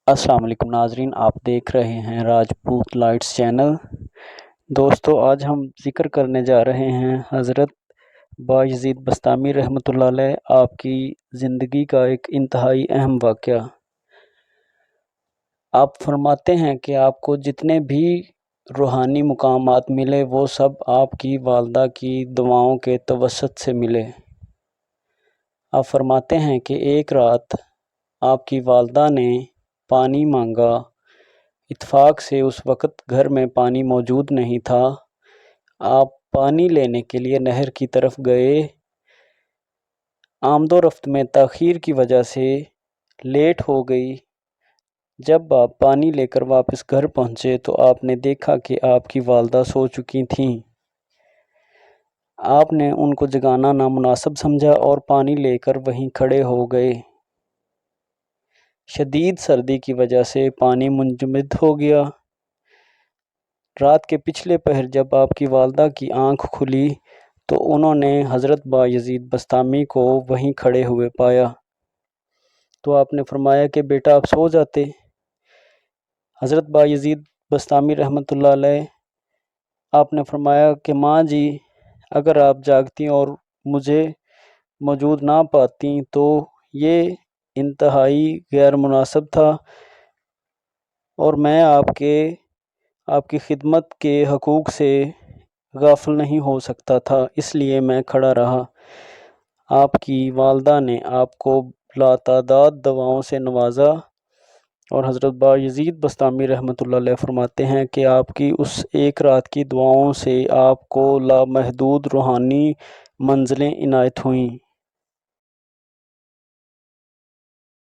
السلام علیکم ناظرین، آپ دیکھ رہے ہیں راجپوت لائٹس چینل۔ دوستو، آج ہم ذکر کرنے جا رہے ہیں حضرت بایزید بسطامی رحمۃ اللہ علیہ آپ کی زندگی کا ایک انتہائی اہم واقعہ۔ آپ فرماتے ہیں کہ آپ کو جتنے بھی روحانی مقامات ملے وہ سب آپ کی والدہ کی دعاؤں کے توسط سے ملے۔ آپ فرماتے ہیں کہ ایک رات آپ کی والدہ نے پانی مانگا، اتفاق سے اس وقت گھر میں پانی موجود نہیں تھا۔ آپ پانی لینے کے لیے نہر کی طرف گئے۔ آمد و رفت میں تاخیر کی وجہ سے لیٹ ہو گئی۔ جب آپ پانی لے کر واپس گھر پہنچے تو آپ نے دیکھا کہ آپ کی والدہ سو چکی تھیں۔ آپ نے ان کو جگانا نامناسب سمجھا اور پانی لے کر وہیں کھڑے ہو گئے۔ شدید سردی کی وجہ سے پانی منجمد ہو گیا۔ رات کے پچھلے پہر جب آپ کی والدہ کی آنکھ کھلی تو انہوں نے حضرت بایزید بسطامی کو وہیں کھڑے ہوئے پایا۔ تو آپ نے فرمایا کہ بیٹا آپ سو جاتے۔ حضرت بایزید بسطامی رحمۃ اللہ علیہ آپ نے فرمایا کہ ماں جی، اگر آپ جاگتی اور مجھے موجود نہ پاتی تو یہ انتہائی غیر مناسب تھا اور میں آپ کی خدمت کے حقوق سے غافل نہیں ہو سکتا تھا، اس لیے میں کھڑا رہا۔ آپ کی والدہ نے آپ کو لاتعداد دعاؤں سے نوازا اور حضرت بایزید بسطامی رحمۃ اللہ علیہ فرماتے ہیں کہ آپ کی اس ایک رات کی دعاؤں سے آپ کو لامحدود روحانی منزلیں عنایت ہوئیں۔